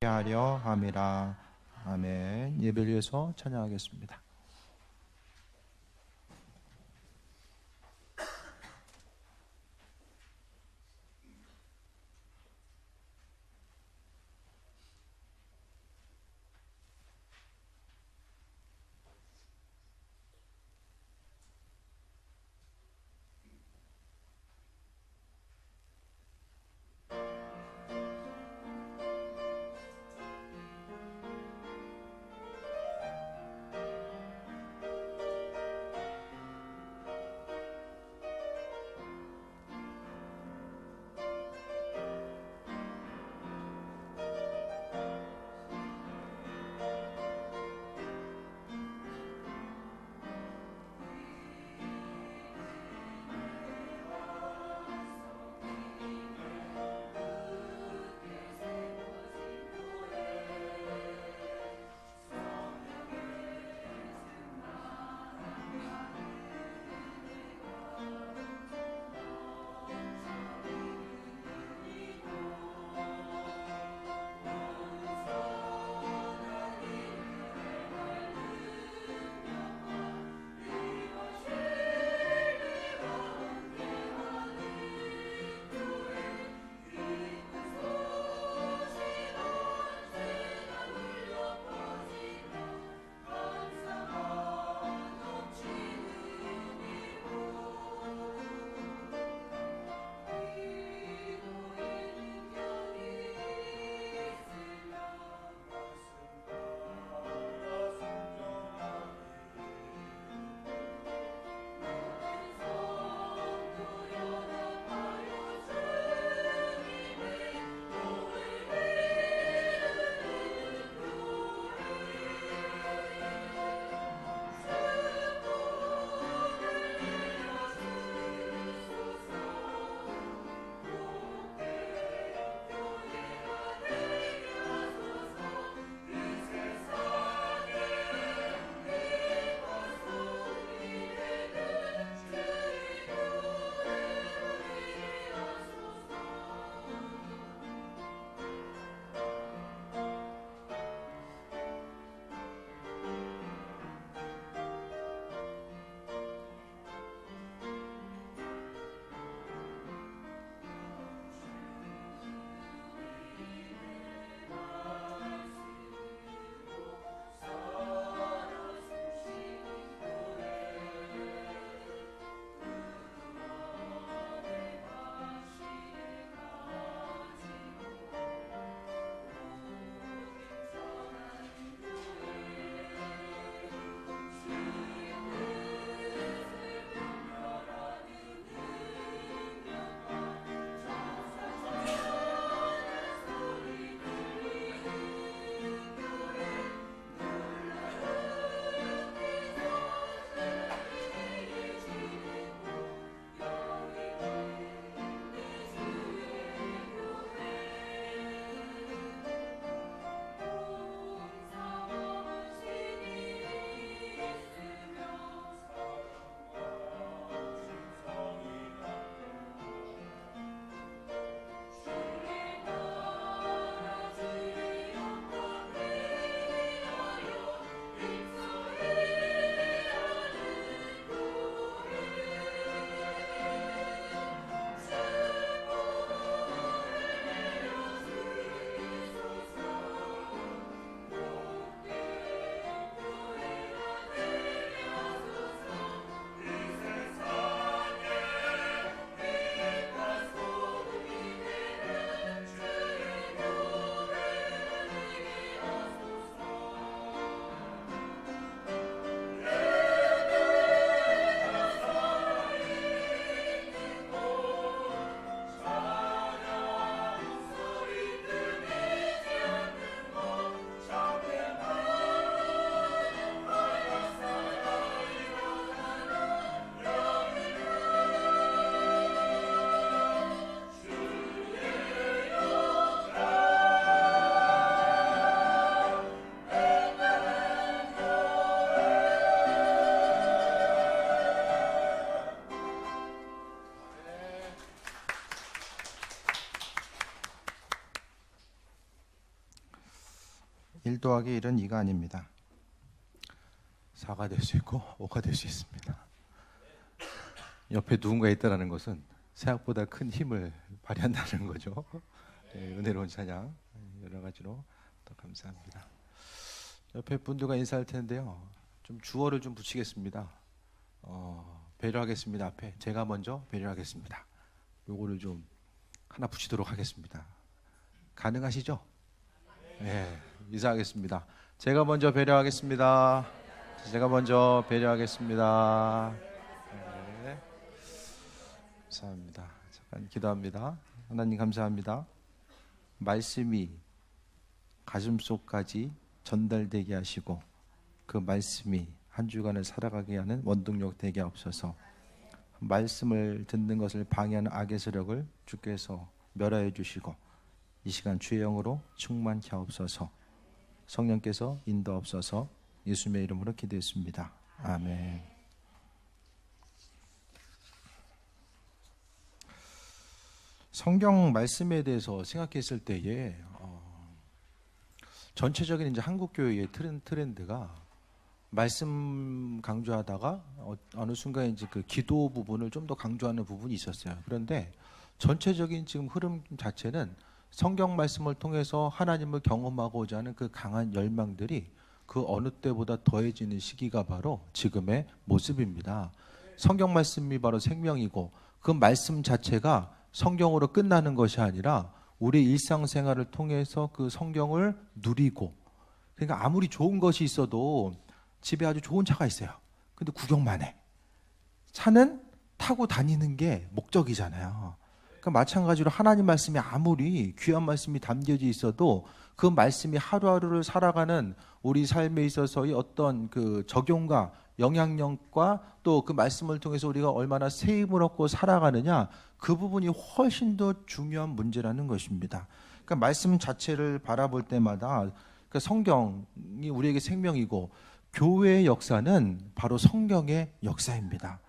하려 함이라. 아멘. 예배를 위해서 찬양하겠습니다. 1 더하기 1은 2가 아닙니다. 4가 될 수 있고 5가 될 수 있습니다. 옆에 누군가 있다는 것은 생각보다 큰 힘을 발휘한다는 거죠. 네, 은혜로운 찬양 여러 가지로 더 감사합니다. 옆에 분들과 인사할 텐데요. 좀 주어를 좀 붙이겠습니다. 배려하겠습니다. 앞에 제가 먼저 배려하겠습니다. 요거를 좀 하나 붙이도록 하겠습니다. 가능하시죠? 네, 인사하겠습니다. 제가 먼저 배려하겠습니다. 제가 먼저 배려하겠습니다. 네, 감사합니다. 잠깐 기도합니다. 하나님 감사합니다. 말씀이 가슴속까지 전달되게 하시고 그 말씀이 한 주간을 살아가게 하는 원동력 되게 없어서 말씀을 듣는 것을 방해하는 악의 세력을 주께서 멸하여 주시고 이 시간 주의 영으로 충만케 하옵소서. 성령께서 인도하옵소서. 예수님의 이름으로 기도했습니다. 아멘. 성경 말씀에 대해서 생각했을 때에 전체적인 이제 한국 교회의 트렌드가 말씀 강조하다가 어느 순간 이제 그 기도 부분을 좀 더 강조하는 부분이 있었어요. 그런데 전체적인 지금 흐름 자체는 성경 말씀을 통해서 하나님을 경험하고자 하는 그 강한 열망들이 그 어느 때보다 더해지는 시기가 바로 지금의 모습입니다. 성경 말씀이 바로 생명이고 그 말씀 자체가 성경으로 끝나는 것이 아니라 우리 일상생활을 통해서 그 성경을 누리고, 그러니까 아무리 좋은 것이 있어도 집에 아주 좋은 차가 있어요. 근데 구경만 해. 차는 타고 다니는 게 목적이잖아요. 그러니까 마찬가지로 하나님 말씀이 아무리 귀한 말씀이 담겨져 있어도 그 말씀이 하루하루를 살아가는 우리 삶에 있어서의 어떤 그 적용과 영향력과 또 그 말씀을 통해서 우리가 얼마나 새 힘을 얻고 살아가느냐, 그 부분이 훨씬 더 중요한 문제라는 것입니다. 그러니까 말씀 자체를 바라볼 때마다 그러니까 성경이 우리에게 생명이고 교회의 역사는 바로 성경의 역사입니다.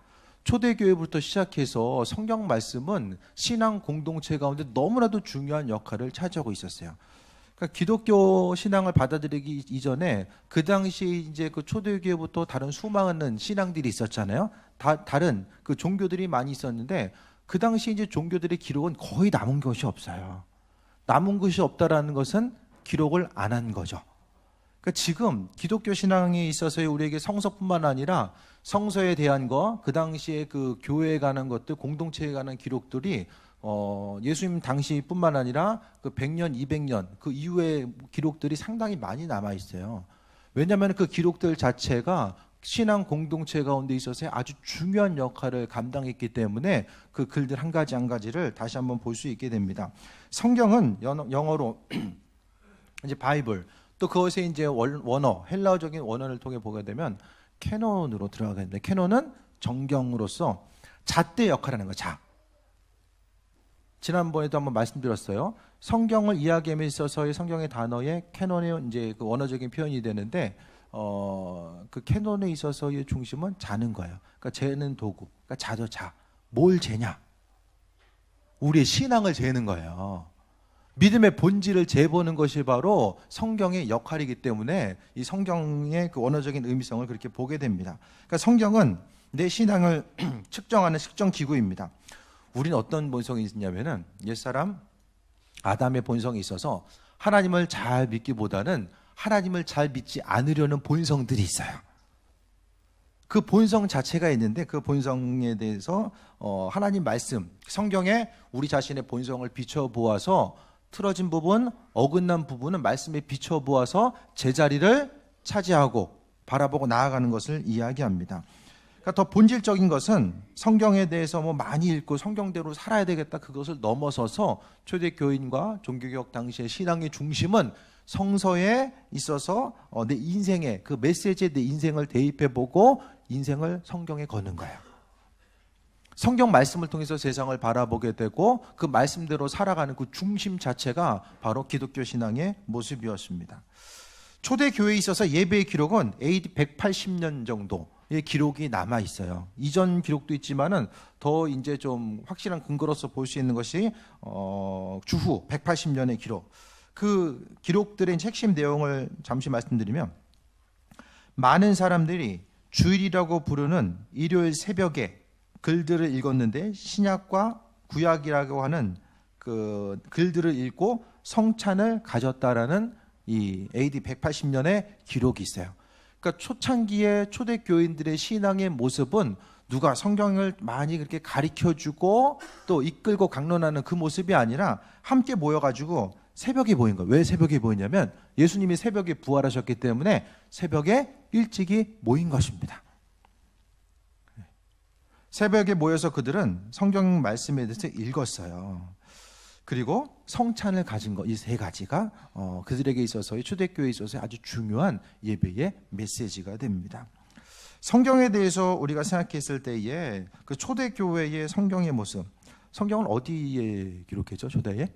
초대교회부터 시작해서 성경 말씀은 신앙 공동체 가운데 너무나도 중요한 역할을 차지하고 있었어요. 그러니까 기독교 신앙을 받아들이기 이전에 그 당시에 이제 그 초대교회부터 다른 수많은 신앙들이 있었잖아요. 다른 그 종교들이 많이 있었는데 그 당시 이제 종교들의 기록은 거의 남은 것이 없어요. 남은 것이 없다라는 것은 기록을 안 한 거죠. 그러니까 지금 기독교 신앙에 있어서의 우리에게 성서뿐만 아니라 성서에 대한 거, 그 당시에 그 교회에 관한 것들, 공동체에 관한 기록들이 예수님 당시뿐만 아니라 그 100년, 200년 그 이후의 기록들이 상당히 많이 남아 있어요. 왜냐하면 그 기록들 자체가 신앙 공동체 가운데 있어서 아주 중요한 역할을 감당했기 때문에 그 글들 한 가지 한 가지를 다시 한번 볼 수 있게 됩니다. 성경은 영어로 이제 바이블, 또 그것에 이제 원어, 헬라어적인 원어를 통해 보게 되면 캐논으로 들어가겠는데, 캐논은 정경으로서 잣대 역할을 하는 거예요. 자. 지난번에도 한번 말씀드렸어요. 성경을 이야기함에 있어서의 성경의 단어에 캐논의 이제 그 원어적인 표현이 되는데, 그 캐논에 있어서의 중심은 자는 거예요. 그러니까 재는 도구. 그러니까 자죠, 자. 뭘 재냐? 우리의 신앙을 재는 거예요. 믿음의 본질을 재보는 것이 바로 성경의 역할이기 때문에 이 성경의 그 원어적인 의미성을 그렇게 보게 됩니다. 그러니까 성경은 내 신앙을 측정하는 측정 기구입니다. 우리는 어떤 본성이 있냐면은 옛사람 아담의 본성이 있어서 하나님을 잘 믿기보다는 하나님을 잘 믿지 않으려는 본성들이 있어요. 그 본성 자체가 있는데 그 본성에 대해서 하나님 말씀, 성경에 우리 자신의 본성을 비춰보아서 틀어진 부분, 어긋난 부분은 말씀에 비춰보아서 제자리를 차지하고 바라보고 나아가는 것을 이야기합니다. 그러니까 더 본질적인 것은 성경에 대해서 뭐 많이 읽고 성경대로 살아야 되겠다, 그것을 넘어서서 초대교인과 종교개혁 당시의 신앙의 중심은 성서에 있어서 내 인생에 그 메시지에 내 인생을 대입해보고 인생을 성경에 거는 거예요. 성경 말씀을 통해서 세상을 바라보게 되고 그 말씀대로 살아가는 그 중심 자체가 바로 기독교 신앙의 모습이었습니다. 초대교회에 있어서 예배의 기록은 AD 180년 정도의 기록이 남아 있어요. 이전 기록도 있지만은 더 이제 좀 확실한 근거로서 볼 수 있는 것이 주후 180년의 기록. 그 기록들의 핵심 내용을 잠시 말씀드리면, 많은 사람들이 주일이라고 부르는 일요일 새벽에 글들을 읽었는데 신약과 구약이라고 하는 그 글들을 읽고 성찬을 가졌다라는 이 AD 180년의 기록이 있어요. 그러니까 초창기의 초대교인들의 신앙의 모습은 누가 성경을 많이 그렇게 가르쳐주고 또 이끌고 강론하는 그 모습이 아니라 함께 모여가지고 새벽에 모인 거예요. 왜 새벽에 모이냐면 예수님이 새벽에 부활하셨기 때문에 새벽에 일찍이 모인 것입니다. 새벽에 모여서 그들은 성경 말씀에 대해서 읽었어요. 그리고 성찬을 가진 것, 이 세 가지가 그들에게 있어서의, 초대교회에 있어서 아주 중요한 예배의 메시지가 됩니다. 성경에 대해서 우리가 생각했을 때에 그 초대교회의 성경의 모습, 성경은 어디에 기록했죠? 초대에?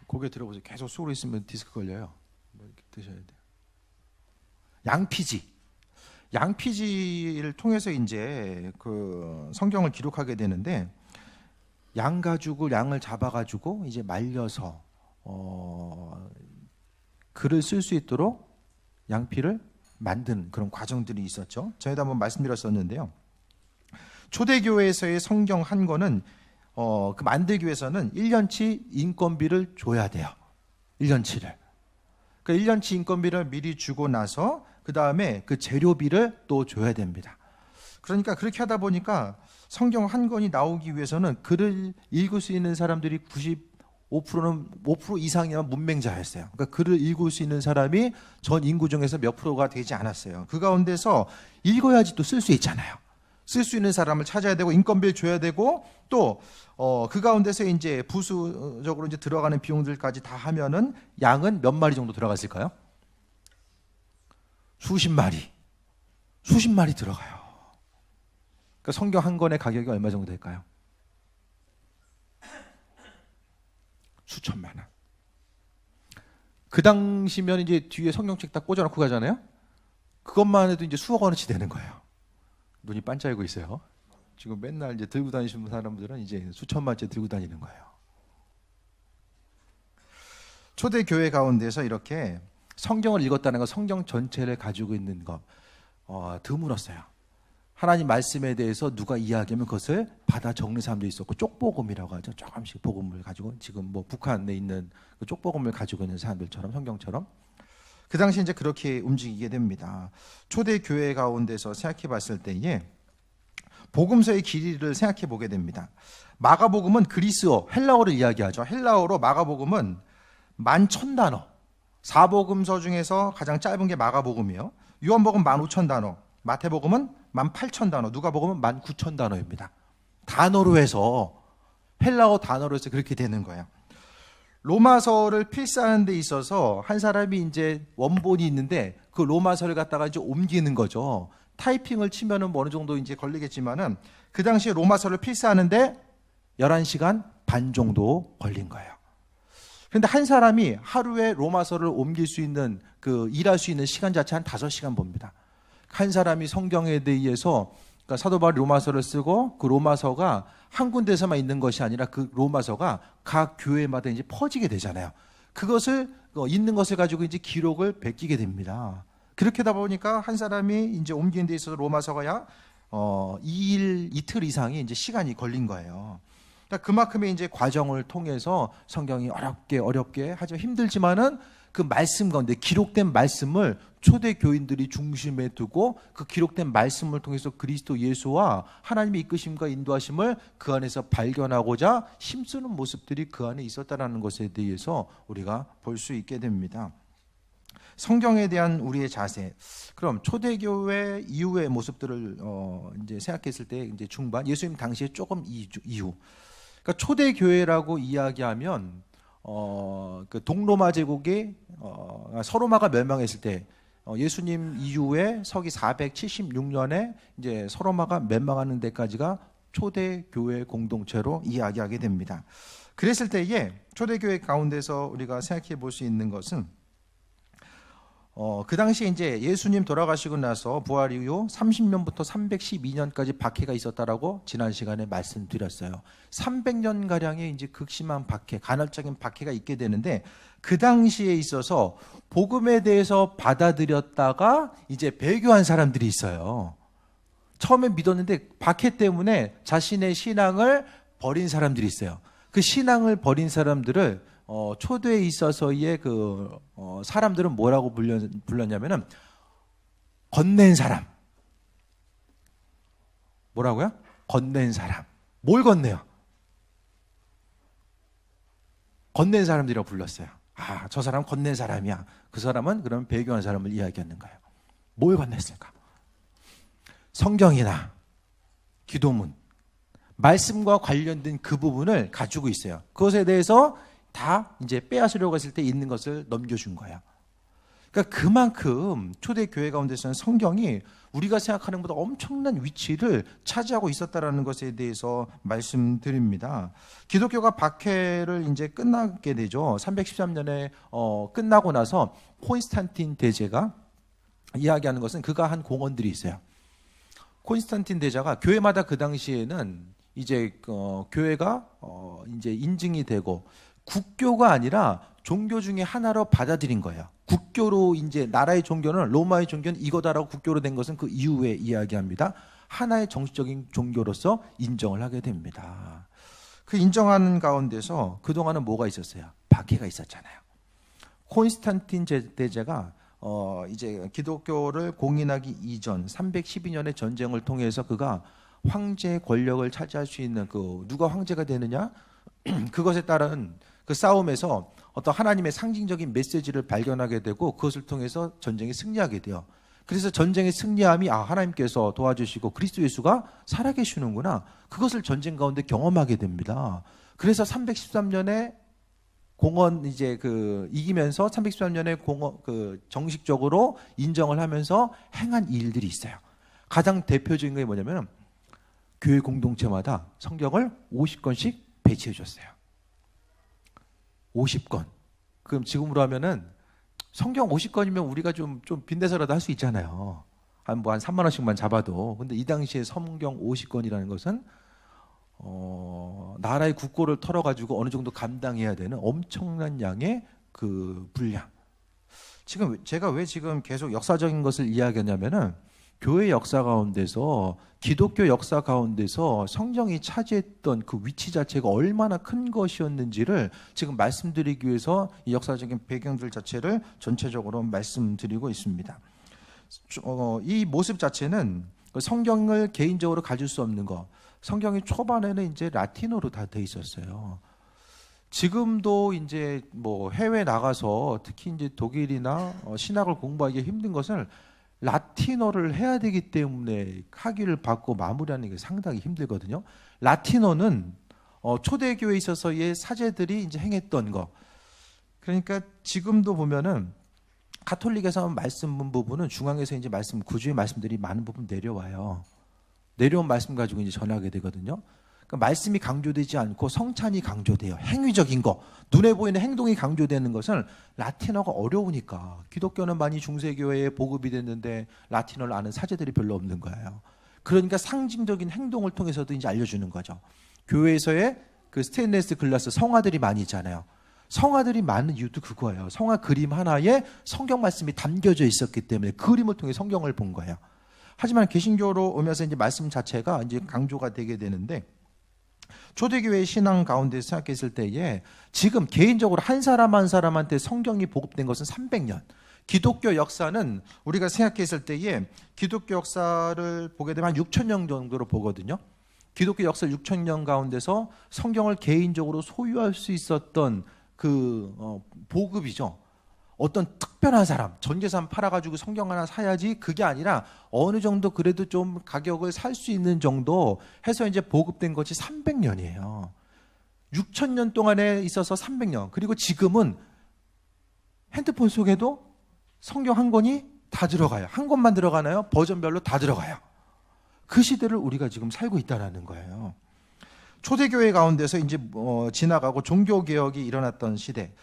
고개 들어보세요. 계속 쏘고 있으면 디스크 걸려요. 뭐 이렇게 드셔야 돼요. 양피지를 통해서 이제 그 성경을 기록하게 되는데, 양을 잡아가지고 이제 말려서 글을 쓸 수 있도록 양피를 만든 그런 과정들이 있었죠. 저희도 한번 말씀드렸었는데요. 초대교회에서의 성경 한 권은 그 만들기 위해서는 1년치 인건비를 줘야 돼요. 1년치를. 그 1년치 인건비를 미리 주고 나서 그 다음에 그 재료비를 또 줘야 됩니다. 그러니까 그렇게 하다 보니까 성경 한 권이 나오기 위해서는 글을 읽을 수 있는 사람들이 95%는 5% 이상이면 문맹자였어요. 그러니까 글을 읽을 수 있는 사람이 전 인구 중에서 몇 프로가 되지 않았어요. 그 가운데서 읽어야지 또 쓸 수 있잖아요. 쓸 수 있는 사람을 찾아야 되고 인건비를 줘야 되고 또 그 가운데서 이제 부수적으로 이제 들어가는 비용들까지 다 하면은 양은 몇 마리 정도 들어갔을까요? 수십 마리 들어가요. 그러니까 성경 한 권의 가격이 얼마 정도 될까요? 수천만 원. 그 당시면 이제 뒤에 성경책 다 꽂아놓고 가잖아요. 그것만 해도 이제 수억 원어치 되는 거예요. 눈이 반짝이고 있어요. 지금 맨날 이제 들고 다니시는 사람들은 이제 수천만째 들고 다니는 거예요. 초대교회 가운데서 이렇게 성경을 읽었다는 건 성경 전체를 가지고 있는 것 드물었어요. 하나님 말씀에 대해서 누가 이야기하면 그것을 받아 적는 사람도 있었고, 쪽복음이라고 하죠. 조금씩 복음을 가지고, 지금 뭐 북한에 있는 그 쪽복음을 가지고 있는 사람들처럼, 성경처럼 그 당시 이제 그렇게 움직이게 됩니다. 초대교회 가운데서 생각해 봤을 때에 복음서의 길이를 생각해 보게 됩니다. 마가복음은 그리스어, 헬라어를 이야기하죠. 헬라어로 마가복음은 11,000단어. 사복음서 중에서 가장 짧은 게 마가복음이에요. 요한복음 15,000단어, 마태복음은 18,000단어, 누가복음은 19,000단어입니다. 단어로 해서, 헬라어 단어로 해서 그렇게 되는 거예요. 로마서를 필사하는 데 있어서 한 사람이 이제 원본이 있는데 그 로마서를 갖다가 이제 옮기는 거죠. 타이핑을 치면은 뭐 어느 정도 이제 걸리겠지만은 그 당시에 로마서를 필사하는데 11시간 반 정도 걸린 거예요. 그런데 한 사람이 하루에 로마서를 옮길 수 있는 그 일할 수 있는 시간 자체 한 5시간 봅니다. 한 사람이 성경에 대해서, 그러니까 사도 바울이 로마서를 쓰고 그 로마서가 한 군데서만 있는 것이 아니라 그 로마서가 각 교회마다 이제 퍼지게 되잖아요. 그것을 있는 것을 가지고 이제 기록을 베끼게 됩니다. 그렇게 하다 보니까 한 사람이 이제 옮기는 데 있어서 로마서가 약 2일, 이틀 이상이 이제 시간이 걸린 거예요. 그러니까 그만큼의 이제 과정을 통해서 성경이 어렵게 하지만 힘들지만은 그 말씀 가운데 기록된 말씀을 초대 교인들이 중심에 두고 그 기록된 말씀을 통해서 그리스도 예수와 하나님의 이끄심과 인도하심을 그 안에서 발견하고자 힘쓰는 모습들이 그 안에 있었다는 것에 대해서 우리가 볼 수 있게 됩니다. 성경에 대한 우리의 자세. 그럼 초대교회 이후의 모습들을 이제 생각했을 때 이제 중반, 예수님 당시에 조금 이후. 그러니까 초대교회라고 이야기하면 그 동로마 제국이 서로마가 멸망했을 때 예수님 이후에 서기 476년에 이제 서로마가 멸망하는 데까지가 초대교회 공동체로 이야기하게 됩니다. 그랬을 때에 초대교회 가운데서 우리가 생각해 볼 수 있는 것은 그 당시에 이제 예수님 돌아가시고 나서 부활 이후 30년부터 312년까지 박해가 있었다라고 지난 시간에 말씀드렸어요. 300년 가량의 이제 극심한 박해, 간헐적인 박해가 있게 되는데 그 당시에 있어서 복음에 대해서 받아들였다가 이제 배교한 사람들이 있어요. 처음에 믿었는데 박해 때문에 자신의 신앙을 버린 사람들이 있어요. 그 신앙을 버린 사람들을 초대에 있어서의 사람들은 뭐라고 불렀냐면은 건넨 사람. 뭐라고요? 건넨 사람. 뭘 건네요? 건넨 사람들이라고 불렀어요. 아, 저 사람 건넨 사람이야. 그 사람은 그럼 배교한 사람을 이야기하는 거예요. 뭘 건넸을까? 성경이나 기도문, 말씀과 관련된 그 부분을 가지고 있어요. 그것에 대해서 다 이제 빼앗으려고 했을 때 있는 것을 넘겨준 거야. 그러니까 그만큼 초대교회 가운데서는 성경이 우리가 생각하는 것보다 엄청난 위치를 차지하고 있었다라는 것에 대해서 말씀드립니다. 기독교가 박해를 이제 끝나게 되죠. 313년에 끝나고 나서 콘스탄틴 대제가 이야기하는 것은 그가 한 공언들이 있어요. 콘스탄틴 대제가 교회마다 그 당시에는 이제 교회가 이제 인증이 되고 국교가 아니라 종교 중에 하나로 받아들인 거예요. 국교로 이제 나라의 종교는 로마의 종교는 이거다라고 국교로 된 것은 그 이후에 이야기합니다. 하나의 정식적인 종교로서 인정을 하게 됩니다. 그 인정하는 가운데서 그동안은 뭐가 있었어요? 박해가 있었잖아요. 콘스탄틴 대제가 이제 기독교를 공인하기 이전 312년의 전쟁을 통해서 그가 황제의 권력을 차지할 수 있는 누가 황제가 되느냐? 그것에 따른 그 싸움에서 어떤 하나님의 상징적인 메시지를 발견하게 되고 그것을 통해서 전쟁에 승리하게 돼요. 그래서 전쟁의 승리함이 하나님께서 도와주시고 그리스도 예수가 살아계시는구나. 그것을 전쟁 가운데 경험하게 됩니다. 그래서 313년에 공헌 이제 이기면서 313년에 정식적으로 인정을 하면서 행한 일들이 있어요. 가장 대표적인 게 뭐냐면 교회 공동체마다 성경을 50권씩 배치해 줬어요. 50권. 그럼 지금으로 하면은 성경 50권이면 우리가 좀 빈대서라도 할 수 있잖아요. 한 3만 원씩만 잡아도. 근데 이 당시에 성경 50권이라는 것은 나라의 국고를 털어가지고 어느 정도 감당해야 되는 엄청난 양의 그 분량. 지금 제가 왜 지금 계속 역사적인 것을 이야기하냐면은 교회 역사 가운데서 기독교 역사 가운데서 성경이 차지했던 그 위치 자체가 얼마나 큰 것이었는지를 지금 말씀드리기 위해서 이 역사적인 배경들 자체를 전체적으로 말씀드리고 있습니다. 이 모습 자체는 성경을 개인적으로 가질 수 없는 것. 성경이 초반에는 이제 라틴어로 다 돼 있었어요. 지금도 이제 뭐 해외 나가서 특히 이제 독일이나 신학을 공부하기 힘든 것을 라틴어를 해야 되기 때문에 학위를 받고 마무리하는 게 상당히 힘들거든요. 라틴어는 초대교회에 있어서의 사제들이 이제 행했던 거. 그러니까 지금도 보면은 가톨릭에서 말씀 부분은 중앙에서 이제 구주의 말씀들이 많은 부분 내려와요. 내려온 말씀 가지고 이제 전하게 되거든요. 그러니까 말씀이 강조되지 않고 성찬이 강조돼요. 행위적인 거, 눈에 보이는 행동이 강조되는 것은 라틴어가 어려우니까. 기독교는 많이 중세교회에 보급이 됐는데 라틴어를 아는 사제들이 별로 없는 거예요. 그러니까 상징적인 행동을 통해서도 이제 알려주는 거죠. 교회에서의 그 스테인레스 글라스 성화들이 많이 있잖아요. 성화들이 많은 이유도 그거예요. 성화 그림 하나에 성경 말씀이 담겨져 있었기 때문에 그림을 통해 성경을 본 거예요. 하지만 개신교로 오면서 이제 말씀 자체가 이제 강조가 되게 되는데 초대교회 신앙 가운데 생각했을 때에 지금 개인적으로 한 사람 한 사람한테 성경이 보급된 것은 300년. 기독교 역사는 우리가 생각했을 때에 기독교 역사를 보게 되면 한 6,000년 정도로 보거든요. 기독교 역사 6,000년 가운데서 성경을 개인적으로 소유할 수 있었던 보급이죠. 어떤 특별한 사람, 전 재산 팔아가지고 성경 하나 사야지 그게 아니라 어느 정도 그래도 좀 가격을 살 수 있는 정도 해서 이제 보급된 것이 300년이에요. 6,000년 동안에 있어서 300년. 그리고 지금은 핸드폰 속에도 성경 한 권이 다 들어가요. 한 권만 들어가나요? 버전별로 다 들어가요. 그 시대를 우리가 지금 살고 있다는 거예요. 초대교회 가운데서 이제 지나가고 종교개혁이 일어났던 시대.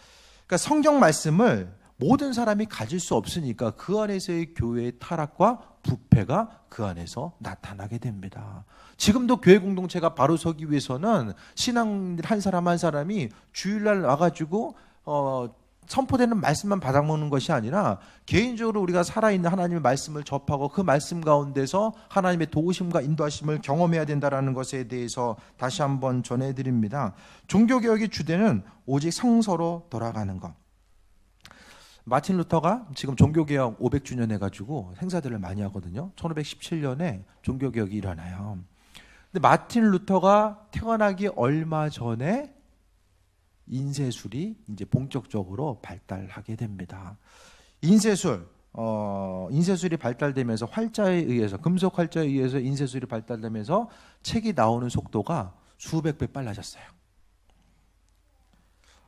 그러니까 성경 말씀을 모든 사람이 가질 수 없으니까 그 안에서의 교회의 타락과 부패가 그 안에서 나타나게 됩니다. 지금도 교회 공동체가 바로 서기 위해서는 신앙 한 사람 한 사람이 주일날 와가지고 선포되는 말씀만 받아먹는 것이 아니라 개인적으로 우리가 살아있는 하나님의 말씀을 접하고 그 말씀 가운데서 하나님의 도우심과 인도하심을 경험해야 된다는 것에 대해서 다시 한번 전해드립니다. 종교개혁의 주제는 오직 성서로 돌아가는 것. 마틴 루터가 지금 종교개혁 500주년 해가지고 행사들을 많이 하거든요. 1517년에 종교개혁이 일어나요. 근데 마틴 루터가 태어나기 얼마 전에 인쇄술이 이제 본격적으로 발달하게 됩니다. 인쇄술이 발달되면서 활자에 의해서, 금속 활자에 의해서 인쇄술이 발달되면서 책이 나오는 속도가 수백 배 빨라졌어요.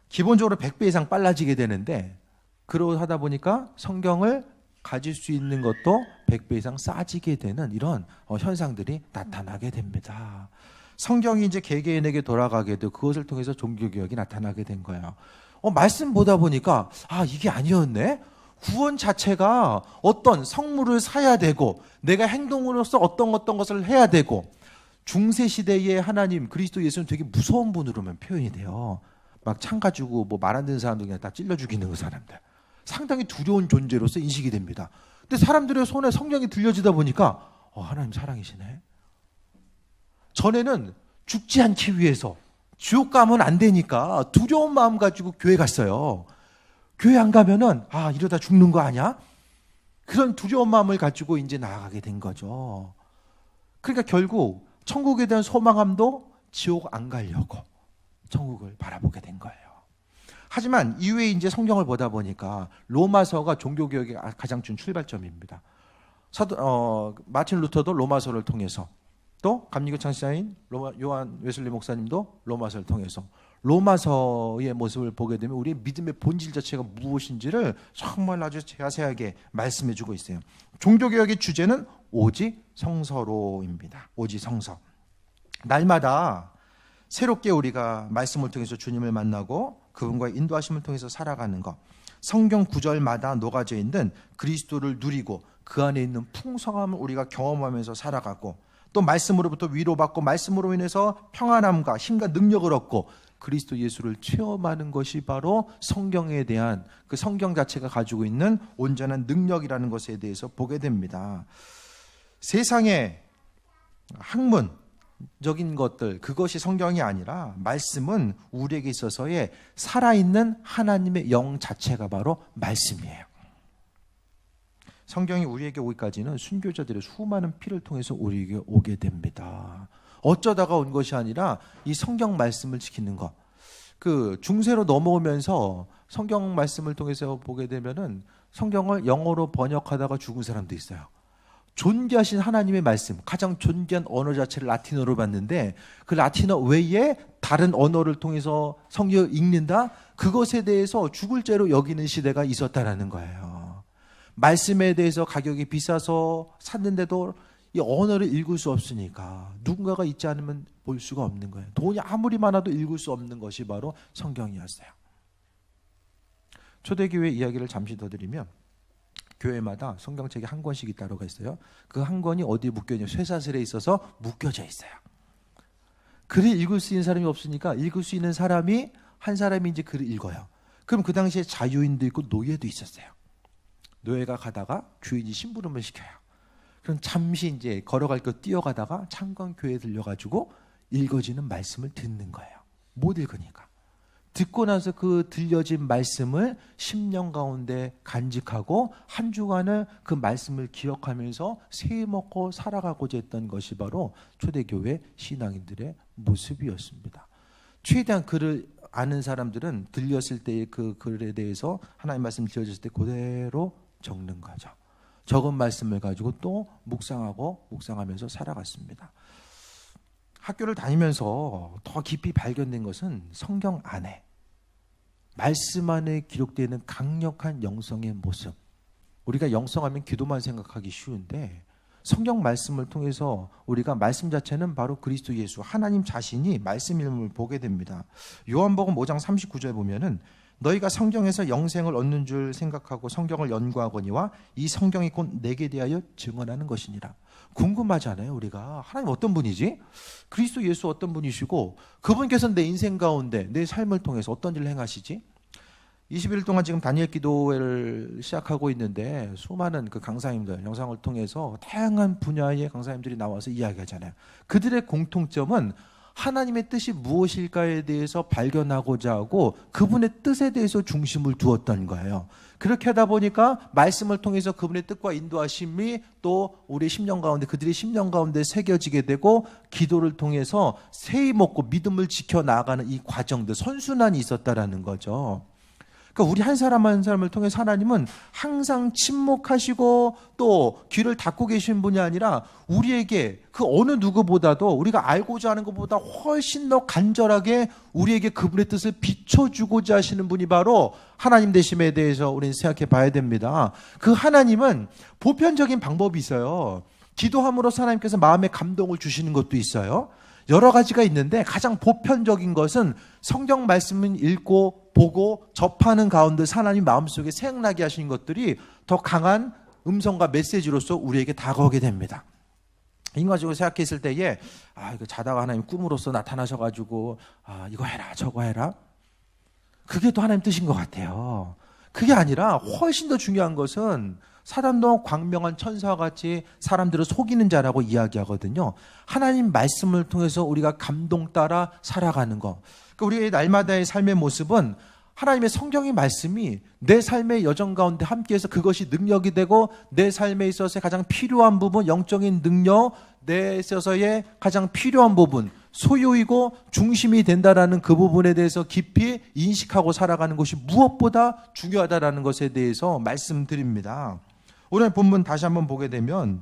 기본적으로 100배 이상 빨라지게 되는데, 그러고 하다 보니까 성경을 가질 수 있는 것도 100배 이상 싸지게 되는 이런 현상들이 나타나게 됩니다. 성경이 이제 개개인에게 돌아가게 되고 그것을 통해서 종교개혁이 나타나게 된 거예요. 말씀 보다 보니까 이게 아니었네. 구원 자체가 어떤 성물을 사야 되고 내가 행동으로서 어떤 것을 해야 되고, 중세 시대의 하나님 그리스도 예수는 되게 무서운 분으로만 표현이 돼요. 막 창 가지고 뭐 말 안 듣는 사람들 그냥 다 찔러 죽이는 그 사람들. 상당히 두려운 존재로서 인식이 됩니다. 근데 사람들의 손에 성경이 들려지다 보니까 하나님 사랑이시네. 전에는 죽지 않기 위해서, 지옥 가면 안 되니까 두려운 마음 가지고 교회 갔어요. 교회 안 가면은 이러다 죽는 거 아니야? 그런 두려운 마음을 가지고 이제 나아가게 된 거죠. 그러니까 결국 천국에 대한 소망함도 지옥 안 가려고 천국을 바라보게 된 거예요. 하지만 이후에 이제 성경을 보다 보니까 로마서가 종교개혁의 가장 준 출발점입니다. 마틴 루터도 로마서를 통해서, 또 감리교 창시자인 요한 웨슬리 목사님도 로마서를 통해서 로마서의 모습을 보게 되면 우리의 믿음의 본질 자체가 무엇인지를 정말 아주 자세하게 말씀해 주고 있어요. 종교개혁의 주제는 오직 성서로입니다. 오직 성서. 날마다 새롭게 우리가 말씀을 통해서 주님을 만나고 그분과의 인도하심을 통해서 살아가는 것, 성경 구절마다 녹아져 있는 그리스도를 누리고 그 안에 있는 풍성함을 우리가 경험하면서 살아가고, 또 말씀으로부터 위로받고 말씀으로 인해서 평안함과 힘과 능력을 얻고 그리스도 예수를 체험하는 것이 바로 성경에 대한, 그 성경 자체가 가지고 있는 온전한 능력이라는 것에 대해서 보게 됩니다. 세상의 학문적인 것들, 그것이 성경이 아니라 말씀은 우리에게 있어서의 살아있는 하나님의 영 자체가 바로 말씀이에요. 성경이 우리에게 오기까지는 순교자들의 수많은 피를 통해서 우리에게 오게 됩니다. 어쩌다가 온 것이 아니라 이 성경 말씀을 지키는 것. 그 중세로 넘어오면서 성경 말씀을 통해서 보게 되면은 성경을 영어로 번역하다가 죽은 사람도 있어요. 존귀하신 하나님의 말씀, 가장 존귀한 언어 자체를 라틴어로 봤는데 그 라틴어 외에 다른 언어를 통해서 성경을 읽는다? 그것에 대해서 죽을 죄로 여기는 시대가 있었다라는 거예요. 말씀에 대해서 가격이 비싸서 샀는데도 이 언어를 읽을 수 없으니까 누군가가 있지 않으면 볼 수가 없는 거예요. 돈이 아무리 많아도 읽을 수 없는 것이 바로 성경이었어요. 초대교회 이야기를 잠시 더 드리면, 교회마다 성경책이 한 권씩 따로가 있어요. 그 한 권이 어디에 묶여있냐, 쇠사슬에 있어서 묶여져 있어요. 글을 읽을 수 있는 사람이 없으니까 읽을 수 있는 사람이 한 사람이 이제 글을 읽어요. 그럼 그 당시에 자유인도 있고 노예도 있었어요. 노예가 가다가 주인이 심부름을 시켜요. 그럼 잠시 이제 걸어갈 거 뛰어가다가 창건 교회에 들려가지고 읽어지는 말씀을 듣는 거예요. 못 읽으니까. 듣고 나서 그 들려진 말씀을 10년 가운데 간직하고 한 주간을 그 말씀을 기억하면서 새해 먹고 살아가고자 했던 것이 바로 초대교회 신앙인들의 모습이었습니다. 최대한 글을 아는 사람들은 들렸을 때의 그 글에 대해서 하나님 말씀 지어졌을 때 그대로 적는 거죠. 적은 말씀을 가지고 또 묵상하면서 살아갔습니다. 학교를 다니면서 더 깊이 발견된 것은 성경 안에, 말씀 안에 기록되어 있는 강력한 영성의 모습. 우리가 영성하면 기도만 생각하기 쉬운데 성경 말씀을 통해서 우리가 말씀 자체는 바로 그리스도 예수, 하나님 자신이 말씀임을 보게 됩니다. 요한복음 5장 39절 보면은 너희가 성경에서 영생을 얻는 줄 생각하고 성경을 연구하거니와 이 성경이 곧 내게 대하여 증언하는 것이니라. 궁금하잖아요. 우리가 하나님 어떤 분이지? 그리스도 예수 어떤 분이시고 그분께서 내 인생 가운데 내 삶을 통해서 어떤 일을 행하시지? 21일 동안 지금 다니엘 기도회를 시작하고 있는데 수많은 그 강사님들 영상을 통해서 다양한 분야의 강사님들이 나와서 이야기하잖아요. 그들의 공통점은 하나님의 뜻이 무엇일까에 대해서 발견하고자 하고 그분의 뜻에 대해서 중심을 두었던 거예요. 그렇게 하다 보니까 말씀을 통해서 그분의 뜻과 인도하심이 또 우리 심령 가운데 그들의 심령 가운데 새겨지게 되고 기도를 통해서 세이 먹고 믿음을 지켜나가는 이 과정들 선순환이 있었다라는 거죠. 그러니까 우리 한 사람 한 사람을 통해서 하나님은 항상 침묵하시고 또 귀를 닫고 계신 분이 아니라 우리에게 그 어느 누구보다도 우리가 알고자 하는 것보다 훨씬 더 간절하게 우리에게 그분의 뜻을 비춰주고자 하시는 분이 바로 하나님 되심에 대해서 우리는 생각해 봐야 됩니다. 그 하나님은 보편적인 방법이 있어요. 기도함으로써 하나님께서 마음에 감동을 주시는 것도 있어요. 여러 가지가 있는데 가장 보편적인 것은 성경 말씀을 읽고 보고 접하는 가운데 하나님 마음속에 생각나게 하시는 것들이 더 강한 음성과 메시지로서 우리에게 다가오게 됩니다. 이거 가지고 생각했을 때에 이거 자다가 하나님 꿈으로써 나타나셔가지고 이거 해라 저거 해라 그게 또 하나님 뜻인 것 같아요. 그게 아니라 훨씬 더 중요한 것은 사단도 광명한 천사와 같이 사람들을 속이는 자라고 이야기하거든요. 하나님 말씀을 통해서 우리가 감동 따라 살아가는 것. 그러니까 우리의 날마다의 삶의 모습은 하나님의 성경의 말씀이 내 삶의 여정 가운데 함께해서 그것이 능력이 되고 내 삶에 있어서 가장 필요한 부분, 영적인 능력, 내 있어서의 가장 필요한 부분, 소유이고 중심이 된다라는 그 부분에 대해서 깊이 인식하고 살아가는 것이 무엇보다 중요하다라는 것에 대해서 말씀드립니다. 오늘 본문 다시 한번 보게 되면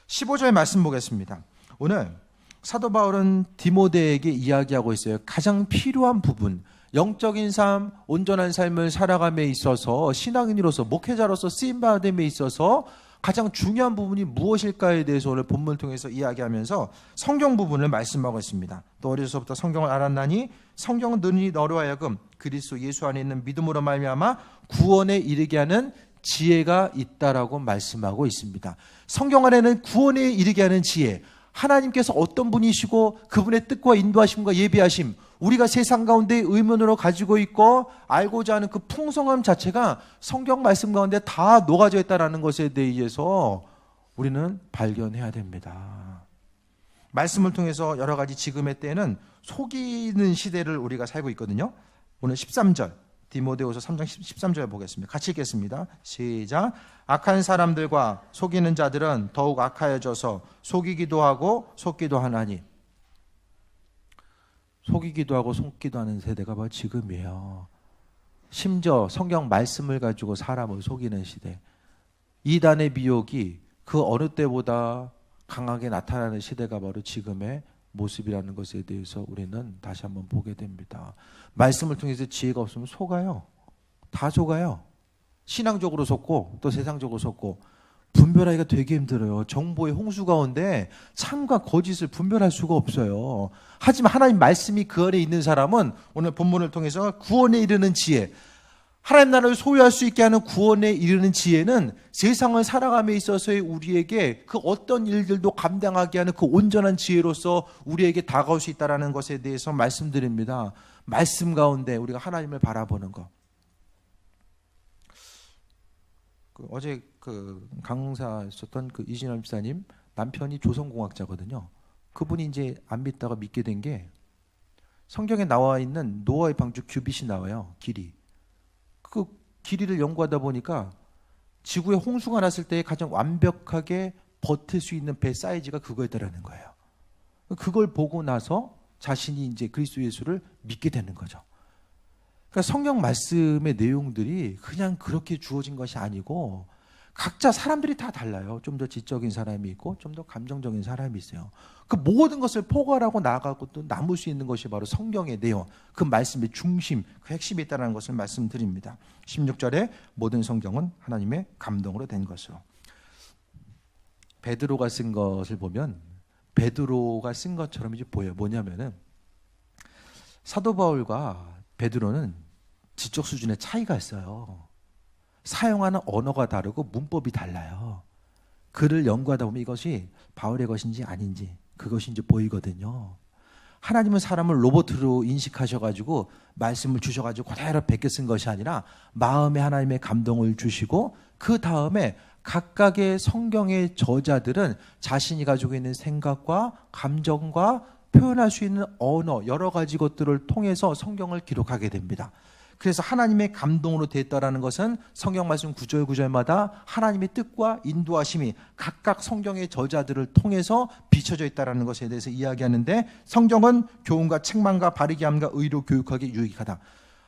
15절의 말씀 보겠습니다. 오늘 사도 바울은 디모데에게 이야기하고 있어요. 가장 필요한 부분, 영적인 삶, 온전한 삶을 살아감에 있어서 신앙인으로서 목회자로서 쓰임받음에 있어서 가장 중요한 부분이 무엇일까에 대해서 오늘 본문을 통해서 이야기하면서 성경 부분을 말씀하고 있습니다. 또 어려서부터 성경을 알았나니 성경은 너희 너로 하여금 그리스도 예수 안에 있는 믿음으로 말미암아 구원에 이르게 하는 지혜가 있다라고 말씀하고 있습니다. 성경 안에는 구원에 이르게 하는 지혜, 하나님께서 어떤 분이시고 그분의 뜻과 인도하심과 예비하심, 우리가 세상 가운데 의문으로 가지고 있고 알고자 하는 그 풍성함 자체가 성경 말씀 가운데 다 녹아져 있다는 것에 대해서 우리는 발견해야 됩니다. 말씀을 통해서 여러 가지 지금의 때는 속이는 시대를 우리가 살고 있거든요. 오늘 13절 디모데후서 3장 13절 보겠습니다. 같이 읽겠습니다. 시작. 악한 사람들과 속이는 자들은 더욱 악하여져서 속이기도 하고 속기도 하나니. 속이기도 하고 속기도 하는 세대가 바로 지금이에요. 심지어 성경 말씀을 가지고 사람을 속이는 시대. 이단의 미혹이 그 어느 때보다 강하게 나타나는 시대가 바로 지금의 모습이라는 것에 대해서 우리는 다시 한번 보게 됩니다. 말씀을 통해서 지혜가 없으면 속아요. 다 속아요. 신앙적으로 속고 또 세상적으로 속고 분별하기가 되게 힘들어요. 정보의 홍수 가운데 참과 거짓을 분별할 수가 없어요. 하지만 하나님 말씀이 그 안에 있는 사람은 오늘 본문을 통해서 구원에 이르는 지혜, 하나님 나라를 소유할 수 있게 하는 구원에 이르는 지혜는 세상을 살아감에 있어서의 우리에게 그 어떤 일들도 감당하게 하는 그 온전한 지혜로서 우리에게 다가올 수 있다는 것에 대해서 말씀드립니다. 말씀 가운데 우리가 하나님을 바라보는 것. 어제 강사였었던 이진원 집사님 남편이 조선공학자거든요. 그분이 이제 안 믿다가 믿게 된 게 성경에 나와 있는 노아의 방주 규빗이 나와요. 길이. 그 길이를 연구하다 보니까 지구에 홍수가 났을 때 가장 완벽하게 버틸 수 있는 배 사이즈가 그거였다라는 거예요. 그걸 보고 나서 자신이 이제 그리스도 예수를 믿게 되는 거죠. 그러니까 성경 말씀의 내용들이 그냥 그렇게 주어진 것이 아니고 각자 사람들이 다 달라요. 좀 더 지적인 사람이 있고 좀 더 감정적인 사람이 있어요. 그 모든 것을 포괄하고 나아가고 또 남을 수 있는 것이 바로 성경의 내용, 그 말씀의 중심, 그 핵심이 있다는 것을 말씀드립니다. 16절에 모든 성경은 하나님의 감동으로 된 것으로. 베드로가 쓴 것을 보면 베드로가 쓴 것처럼 이제 보여요. 뭐냐면은 사도 바울과 베드로는 지적 수준의 차이가 있어요. 사용하는 언어가 다르고 문법이 달라요. 글을 연구하다 보면 이것이 바울의 것인지 아닌지 그것이 이제 보이거든요. 하나님은 사람을 로봇으로 인식하셔가지고 말씀을 주셔가지고 그대로 베껴 쓴 것이 아니라 마음에 하나님의 감동을 주시고 그 다음에 각각의 성경의 저자들은 자신이 가지고 있는 생각과 감정과 표현할 수 있는 언어 여러 가지 것들을 통해서 성경을 기록하게 됩니다. 그래서 하나님의 감동으로 됐다라는 것은 성경 말씀 구절 구절마다 하나님의 뜻과 인도하심이 각각 성경의 저자들을 통해서 비춰져 있다라는 것에 대해서 이야기하는데 성경은 교훈과 책망과 바르게 함과 의로 교육하기 유익하다.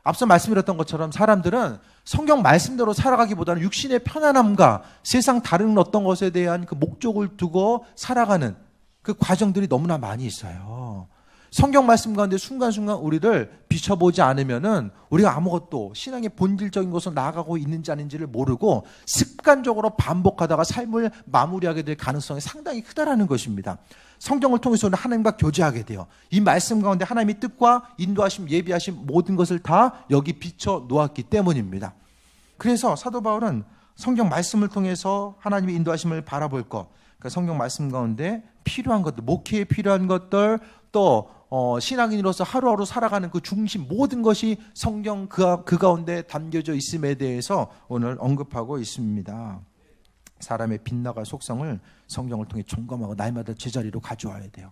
앞서 말씀드렸던 것처럼 사람들은 성경 말씀대로 살아가기보다는 육신의 편안함과 세상 다른 어떤 것에 대한 그 목적을 두고 살아가는 그 과정들이 너무나 많이 있어요. 성경 말씀 가운데 순간순간 우리를 비춰보지 않으면은 우리가 아무것도 신앙의 본질적인 것으로 나아가고 있는지 아닌지를 모르고 습관적으로 반복하다가 삶을 마무리하게 될 가능성이 상당히 크다라는 것입니다. 성경을 통해서 우리는 하나님과 교제하게 돼요. 이 말씀 가운데 하나님의 뜻과 인도하심, 예비하심 모든 것을 다 여기 비춰 놓았기 때문입니다. 그래서 사도 바울은 성경 말씀을 통해서 하나님의 인도하심을 바라볼 것, 그러니까 성경 말씀 가운데 필요한 것들, 목회에 필요한 것들, 또 신앙인으로서 하루하루 살아가는 그 중심 모든 것이 성경 그 가운데 담겨져 있음에 대해서 오늘 언급하고 있습니다. 사람의 빗나갈 속성을 성경을 통해 점검하고 날마다 제자리로 가져와야 돼요.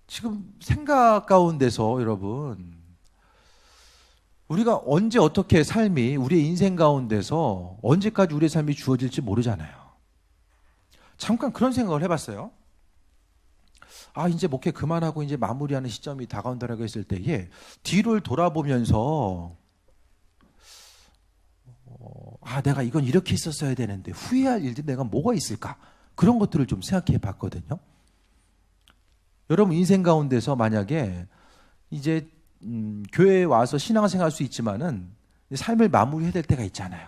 지금 생각 가운데서 여러분 우리가 언제 어떻게 삶이 우리의 인생 가운데서 언제까지 우리의 삶이 주어질지 모르잖아요. 잠깐 그런 생각을 해봤어요. 이제 목회 그만하고 이제 마무리하는 시점이 다가온다라고 했을 때에 뒤를 돌아보면서 내가 이건 이렇게 했었어야 되는데 후회할 일들이 내가 뭐가 있을까? 그런 것들을 좀 생각해 봤거든요. 여러분 인생 가운데서 만약에 이제 교회에 와서 신앙생활 할 수 있지만은 삶을 마무리해야 될 때가 있잖아요.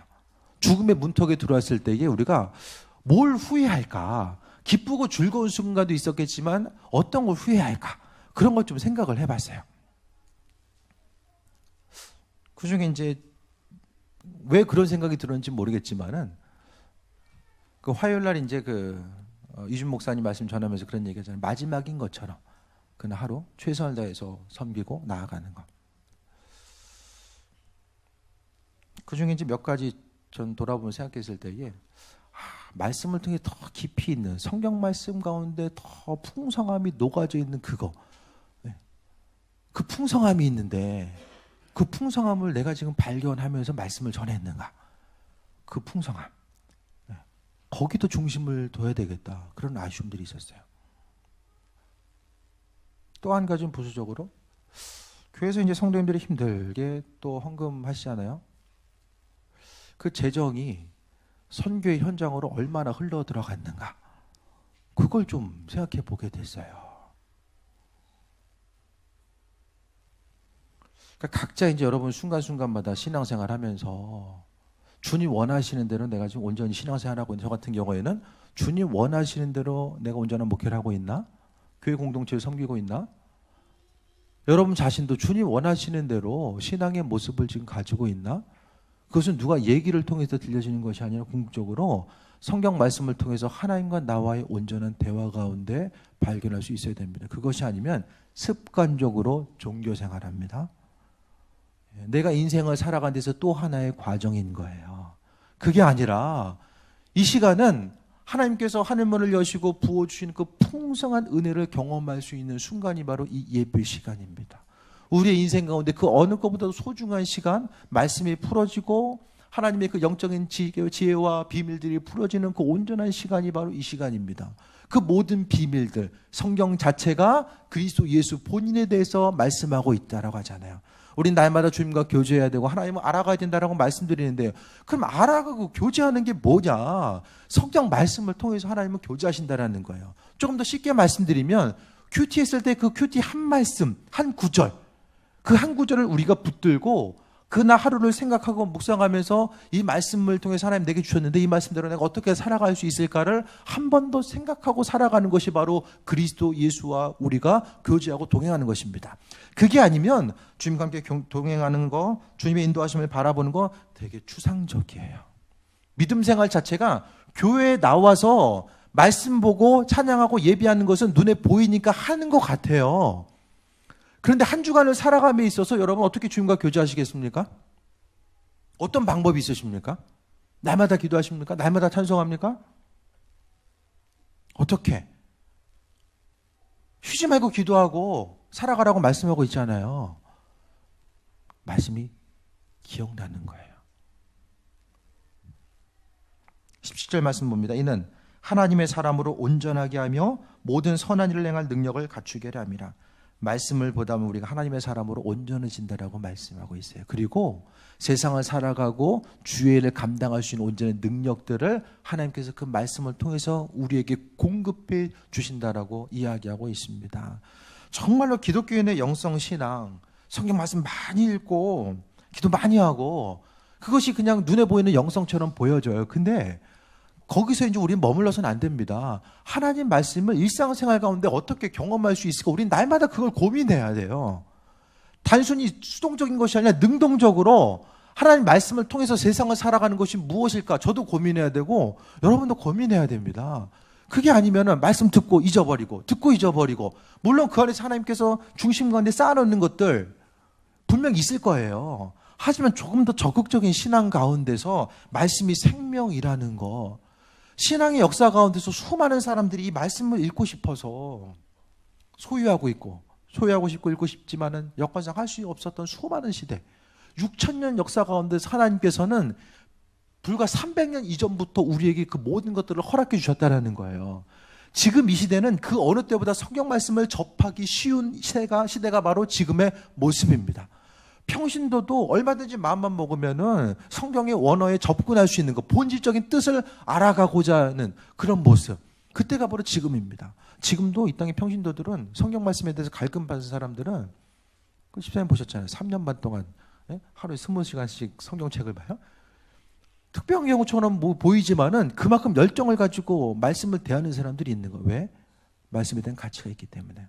죽음의 문턱에 들어왔을 때에 우리가 뭘 후회할까? 기쁘고 즐거운 순간도 있었겠지만 어떤 걸 후회할까? 그런 걸 좀 생각을 해봤어요. 그중에 이제 왜 그런 생각이 들었는지 모르겠지만은 그 화요일 날 이제 이준 목사님 말씀 전하면서 그런 얘기하잖아요. 마지막인 것처럼 그날 하루 최선을 다해서 섬기고 나아가는 것. 그중에 이제 몇 가지 전 돌아보면 생각했을 때에 말씀을 통해 더 깊이 있는 성경 말씀 가운데 더 풍성함이 녹아져 있는 그거. 그 풍성함이 있는데 그 풍성함을 내가 지금 발견하면서 말씀을 전했는가? 그 풍성함. 거기도 중심을 둬야 되겠다. 그런 아쉬움들이 있었어요. 또 한 가지는 부수적으로 교회에서 이제 성도님들이 힘들게 또 헌금하시잖아요. 그 재정이 선교의 현장으로 얼마나 흘러 들어갔는가? 그걸 좀 생각해 보게 됐어요. 그러니까 각자 이제 여러분 순간순간마다 신앙생활 하면서 주님 원하시는 대로 내가 지금 온전히 신앙생활하고 있는 저 같은 경우에는 주님 원하시는 대로 내가 온전한 목회를 하고 있나? 교회 공동체를 섬기고 있나? 여러분 자신도 주님 원하시는 대로 신앙의 모습을 지금 가지고 있나? 그것은 누가 얘기를 통해서 들려지는 것이 아니라 궁극적으로 성경 말씀을 통해서 하나님과 나와의 온전한 대화 가운데 발견할 수 있어야 됩니다. 그것이 아니면 습관적으로 종교생활합니다. 내가 인생을 살아가는 데서 또 하나의 과정인 거예요. 그게 아니라 이 시간은 하나님께서 하늘문을 여시고 부어주시는 그 풍성한 은혜를 경험할 수 있는 순간이 바로 이 예배 시간입니다. 우리의 인생 가운데 그 어느 것보다도 소중한 시간, 말씀이 풀어지고 하나님의 그 영적인 지혜와 비밀들이 풀어지는 그 온전한 시간이 바로 이 시간입니다. 그 모든 비밀들, 성경 자체가 그리스도 예수 본인에 대해서 말씀하고 있다라고 하잖아요. 우린 날마다 주님과 교제해야 되고 하나님을 알아가야 된다라고 말씀드리는데요. 그럼 알아가고 교제하는 게 뭐냐? 성경 말씀을 통해서 하나님을 교제하신다라는 거예요. 조금 더 쉽게 말씀드리면 큐티 했을 때 그 큐티 한 말씀, 한 구절, 그 한 구절을 우리가 붙들고 그날 하루를 생각하고 묵상하면서 이 말씀을 통해서 하나님 내게 주셨는데 이 말씀대로 내가 어떻게 살아갈 수 있을까를 한 번 더 생각하고 살아가는 것이 바로 그리스도 예수와 우리가 교제하고 동행하는 것입니다. 그게 아니면 주님과 함께 동행하는 거, 주님의 인도하심을 바라보는 거 되게 추상적이에요. 믿음 생활 자체가 교회에 나와서 말씀 보고 찬양하고 예배하는 것은 눈에 보이니까 하는 것 같아요. 그런데 한 주간을 살아감에 있어서 여러분 어떻게 주님과 교제하시겠습니까? 어떤 방법이 있으십니까? 날마다 기도하십니까? 날마다 찬송합니까? 어떻게? 쉬지 말고 기도하고 살아가라고 말씀하고 있잖아요. 말씀이 기억나는 거예요. 17절 말씀 봅니다. 이는 하나님의 사람으로 온전하게 하며 모든 선한 일을 행할 능력을 갖추게 하려 함이라. 말씀을 보다 보면 우리가 하나님의 사람으로 온전해진다라고 말씀하고 있어요. 그리고 세상을 살아가고 주의 일을 감당할 수 있는 온전한 능력들을 하나님께서 그 말씀을 통해서 우리에게 공급해 주신다라고 이야기하고 있습니다. 정말로 기독교인의 영성신앙, 성경 말씀 많이 읽고 기도 많이 하고 그것이 그냥 눈에 보이는 영성처럼 보여져요. 근데 거기서 이제 우리는 머물러서는 안 됩니다. 하나님 말씀을 일상생활 가운데 어떻게 경험할 수 있을까? 우리는 날마다 그걸 고민해야 돼요. 단순히 수동적인 것이 아니라 능동적으로 하나님 말씀을 통해서 세상을 살아가는 것이 무엇일까? 저도 고민해야 되고 여러분도 고민해야 됩니다. 그게 아니면은 말씀 듣고 잊어버리고 물론 그 안에서 하나님께서 중심 가운데 쌓아놓는 것들 분명 있을 거예요. 하지만 조금 더 적극적인 신앙 가운데서 말씀이 생명이라는 거, 신앙의 역사 가운데서 수많은 사람들이 이 말씀을 읽고 싶어서 소유하고 싶고 읽고 싶지만은 여건상 할 수 없었던 수많은 시대, 6,000년 역사 가운데서 하나님께서는 불과 300년 이전부터 우리에게 그 모든 것들을 허락해 주셨다는 거예요. 지금 이 시대는 그 어느 때보다 성경 말씀을 접하기 쉬운 시대가 바로 지금의 모습입니다. 평신도도 얼마든지 마음만 먹으면은 성경의 원어에 접근할 수 있는 것, 본질적인 뜻을 알아가고자 하는 그런 모습. 그때가 바로 지금입니다. 지금도 이 땅의 평신도들은 성경 말씀에 대해서 갈급받은 사람들은 그 집사님 보셨잖아요. 3년 반 동안 하루에 20시간씩 성경책을 봐요. 특별한 경우처럼 보이지만은 그만큼 열정을 가지고 말씀을 대하는 사람들이 있는 거예요. 왜? 말씀에 대한 가치가 있기 때문에.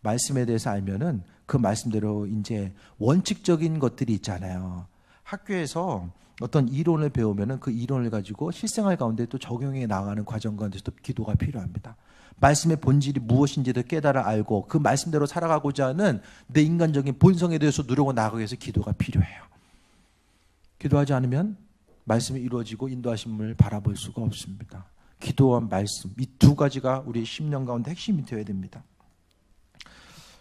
말씀에 대해서 알면은 그 말씀대로 이제 원칙적인 것들이 있잖아요. 학교에서 어떤 이론을 배우면은 그 이론을 가지고 실생활 가운데 또 적용해 나가는 과정 가운데서도 기도가 필요합니다. 말씀의 본질이 무엇인지를 깨달아 알고 그 말씀대로 살아가고자 하는 내 인간적인 본성에 대해서 누르고 나가기 위해서 기도가 필요해요. 기도하지 않으면 말씀이 이루어지고 인도하심을 바라볼 수가 없습니다. 기도와 말씀, 이 두 가지가 우리 심령 가운데 핵심이 되어야 됩니다.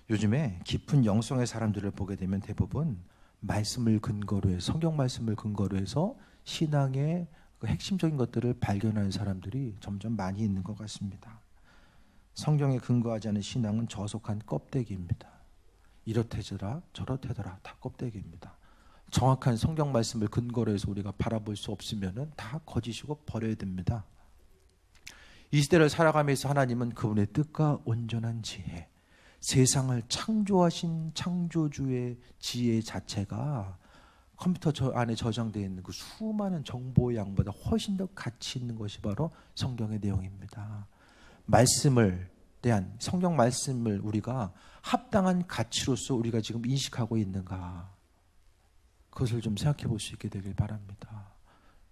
요즘에 깊은 영성의 사람들을 보게 되면 대부분 말씀을 근거로 해서, 성경 말씀을 근거로 해서 신앙의 그 핵심적인 것들을 발견하는 사람들이 점점 많이 있는 것 같습니다. 성경에 근거하지 않은 신앙은 저속한 껍데기입니다. 이렇대더라 저렇대더라 다 껍데기입니다. 정확한 성경 말씀을 근거로 해서 우리가 바라볼 수 없으면은 다 거짓이고 버려야 됩니다. 이 시대를 살아가면서 하나님은 그분의 뜻과 온전한 지혜, 세상을 창조하신 창조주의 지혜 자체가 컴퓨터 안에 저장되어 있는 그 수많은 정보의 양보다 훨씬 더 가치 있는 것이 바로 성경의 내용입니다. 말씀을 대한 성경 말씀을 우리가 합당한 가치로서 우리가 지금 인식하고 있는가, 그것을 좀 생각해 볼 수 있게 되길 바랍니다.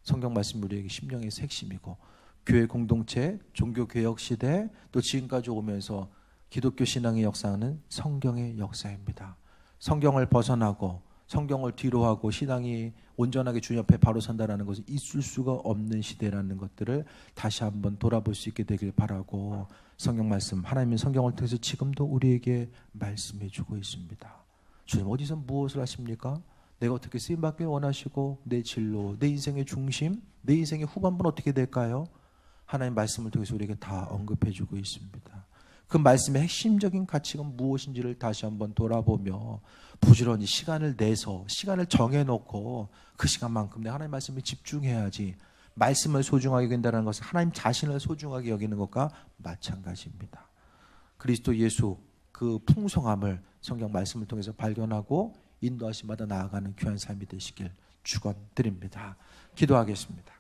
성경 말씀 우리에게 심령의 핵심이고, 교회 공동체, 종교개혁 시대, 또 지금까지 오면서 기독교 신앙의 역사는 성경의 역사입니다. 성경을 벗어나고 성경을 뒤로 하고 신앙이 온전하게 주님 앞에 바로 선다라는 것은 있을 수가 없는 시대라는 것들을 다시 한번 돌아볼 수 있게 되길 바라고, 성경 말씀, 하나님의 성경을 통해서 지금도 우리에게 말씀해 주고 있습니다. 주님 어디서 무엇을 하십니까? 내가 어떻게 쓰임받길 원하시고 내 진로, 내 인생의 중심, 내 인생의 후반부는 어떻게 될까요? 하나님 말씀을 통해서 우리에게 다 언급해 주고 있습니다. 그 말씀의 핵심적인 가치가 무엇인지를 다시 한번 돌아보며 부지런히 시간을 내서, 시간을 정해놓고 그 시간만큼 내 하나님 말씀에 집중해야지, 말씀을 소중하게 여긴다는 것은 하나님 자신을 소중하게 여기는 것과 마찬가지입니다. 그리스도 예수 그 풍성함을 성경 말씀을 통해서 발견하고 인도하심마다 나아가는 귀한 삶이 되시길 축원드립니다. 기도하겠습니다.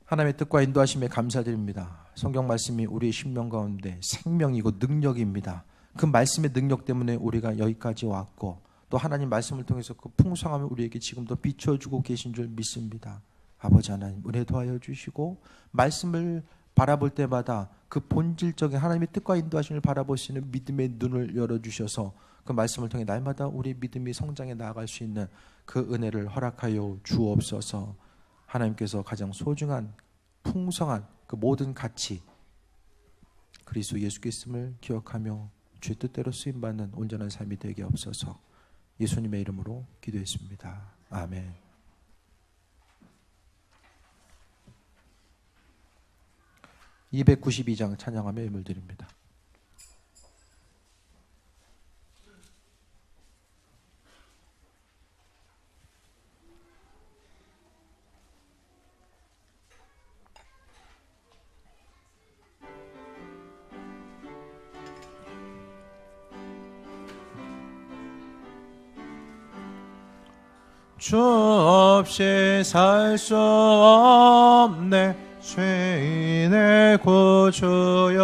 하나님의 뜻과 인도하심에 감사드립니다. 성경 말씀이 우리의 심령 가운데 생명이고 능력입니다. 그 말씀의 능력 때문에 우리가 여기까지 왔고 또 하나님 말씀을 통해서 그 풍성함을 우리에게 지금도 비춰주고 계신 줄 믿습니다. 아버지 하나님 은혜 도하여 주시고 말씀을 바라볼 때마다 그 본질적인 하나님의 뜻과 인도하심을 바라볼 수 있는 믿음의 눈을 열어주셔서 그 말씀을 통해 날마다 우리 믿음이 성장해 나아갈 수 있는 그 은혜를 허락하여 주옵소서. 하나님께서 가장 소중한 풍성한 그 모든 가치 그리스도 예수께 있음을 기억하며 주의 뜻대로 쓰임받는 온전한 삶이 되게 없어서 예수님의 이름으로 기도했습니다. 아멘. (292장) 찬양하며 예물 드립니다. 주 없이 살 수 없네 죄인의 구주여